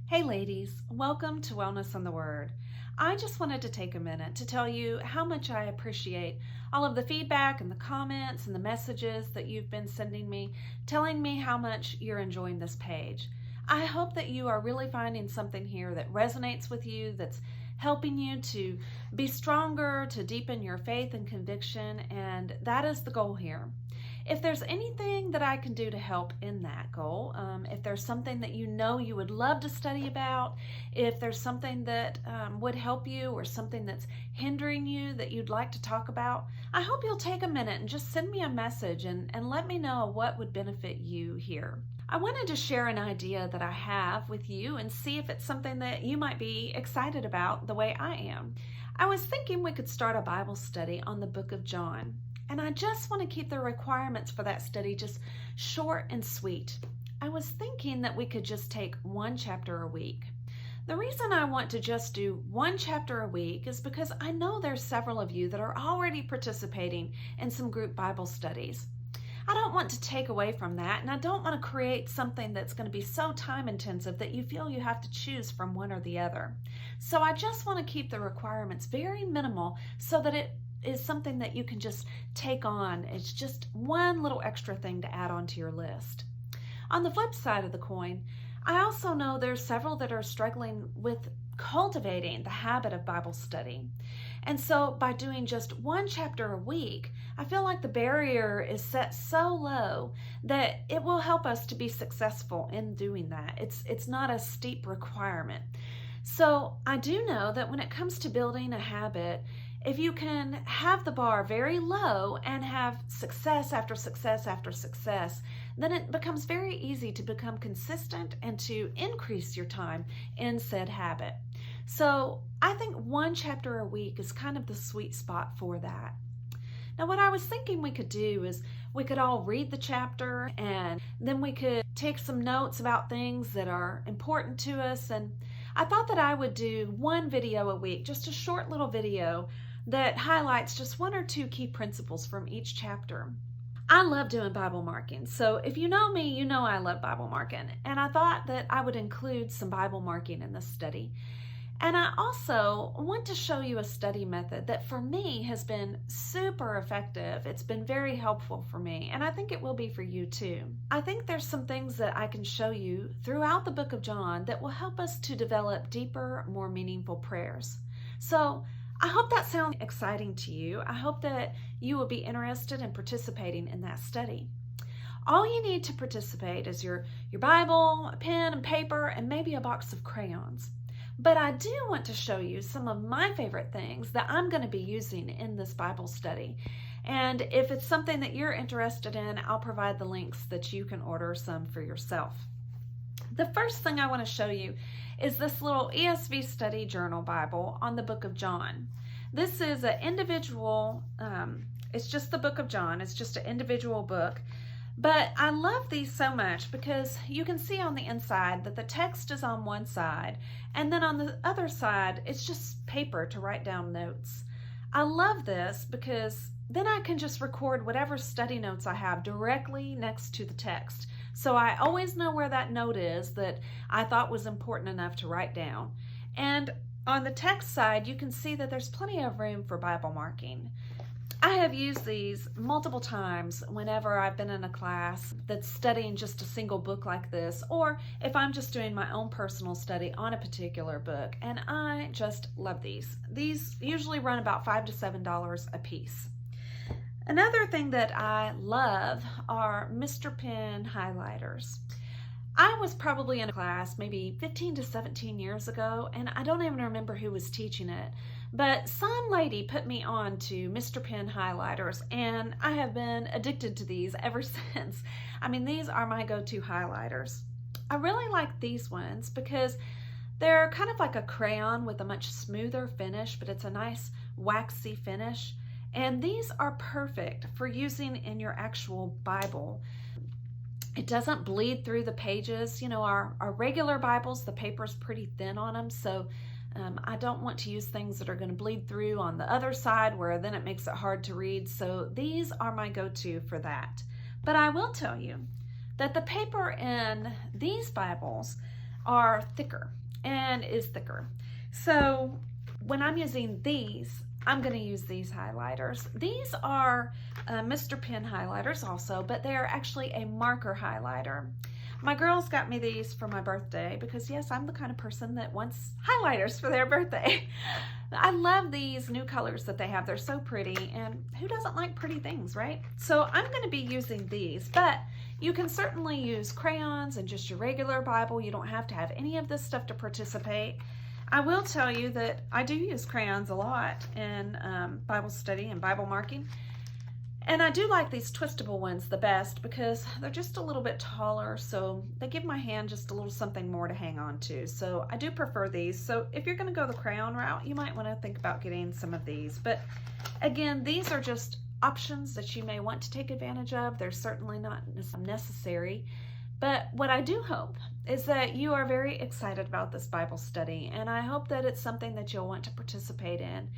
Hey ladies, welcome to Wellness on the Word. I just wanted to take a minute to tell you how much I appreciate all of the feedback and the comments and the messages that you've been sending me, telling me how much you're enjoying this page. I hope that you are really finding something here that resonates with you, that's helping you to be stronger, to deepen your faith and conviction, and that is the goal here. If there's anything that I can do to help in that goal, if there's something that you know you would love to study about, if there's something that would help you or something that's hindering you that you'd like to talk about, I hope you'll take a minute and just send me a message and let me know what would benefit you here. I wanted to share an idea that I have with you and see if it's something that you might be excited about the way I am. I was thinking we could start a Bible study on the book of John. And I just want to keep the requirements for that study just short and sweet. I was thinking that we could just take one chapter a week. The reason I want to just do one chapter a week is because I know there's several of you that are already participating in some group Bible studies. I don't want to take away from that, and I don't want to create something that's going to be so time intensive that you feel you have to choose from one or the other. So I just want to keep the requirements very minimal so that it is something that you can just take on. It's just one little extra thing to add onto your list. On the flip side of the coin, I also know there's several that are struggling with cultivating the habit of Bible study. And so by doing just one chapter a week, I feel like the barrier is set so low that it will help us to be successful in doing that. It's not a steep requirement. So I do know that when it comes to building a habit, if you can have the bar very low and have success after success after success, then it becomes very easy to become consistent and to increase your time in said habit. So I think one chapter a week is kind of the sweet spot for that. Now, what I was thinking we could do is we could all read the chapter and then we could take some notes about things that are important to us. And I thought that I would do one video a week, just a short little video that highlights just one or two key principles from each chapter. I love doing Bible marking. So if you know me, you know I love Bible marking. And I thought that I would include some Bible marking in this study. And I also want to show you a study method that for me has been super effective. It's been very helpful for me, and I think it will be for you too. I think there's some things that I can show you throughout the book of John that will help us to develop deeper, more meaningful prayers. So I hope that sounds exciting to you. I hope that you will be interested in participating in that study. All you need to participate is your Bible, a pen and paper, and maybe a box of crayons. But I do want to show you some of my favorite things that I'm going to be using in this Bible study. And if it's something that you're interested in, I'll provide the links that you can order some for yourself. The first thing I want to show you is this little ESV Study Journal Bible on the book of John. This is an individual, it's just the book of John. It's just an individual book. But I love these so much because you can see on the inside that the text is on one side, and then on the other side, it's just paper to write down notes. I love this because then I can just record whatever study notes I have directly next to the text. So I always know where that note is that I thought was important enough to write down. And on the text side, you can see that there's plenty of room for Bible marking. I have used these multiple times whenever I've been in a class that's studying just a single book like this, or if I'm just doing my own personal study on a particular book, and I just love these. These usually run about $5 to $7 a piece. Another thing that I love are Mr. Pen highlighters. I was probably in a class maybe 15 to 17 years ago, and I don't even remember who was teaching it, but some lady put me on to Mr. Pen highlighters, and I have been addicted to these ever since. I mean, these are my go-to highlighters. I really like these ones because they're kind of like a crayon with a much smoother finish, but it's a nice waxy finish. And these are perfect for using in your actual Bible. It doesn't bleed through the pages. You know, our regular Bibles, the paper's pretty thin on them, so I don't want to use things that are going to bleed through on the other side where then it makes it hard to read. So these are my go-to for that. But I will tell you that the paper in these Bibles are thicker and is thicker. So when I'm using these, I'm going to use these highlighters. These are Mr. Pen highlighters also, but they are actually a marker highlighter. My girls got me these for my birthday because, yes, I'm the kind of person that wants highlighters for their birthday. I love these new colors that they have. They're so pretty, and who doesn't like pretty things, right? So I'm going to be using these, but you can certainly use crayons and just your regular Bible. You don't have to have any of this stuff to participate. I will tell you that I do use crayons a lot in Bible study and Bible marking. And I do like these twistable ones the best because they're just a little bit taller, so they give my hand just a little something more to hang on to. So I do prefer these. So if you're going to go the crayon route, you might want to think about getting some of these. But again, these are just options that you may want to take advantage of. They're certainly not necessary. But what I do hope is that you are very excited about this Bible study, and I hope that it's something that you'll want to participate in.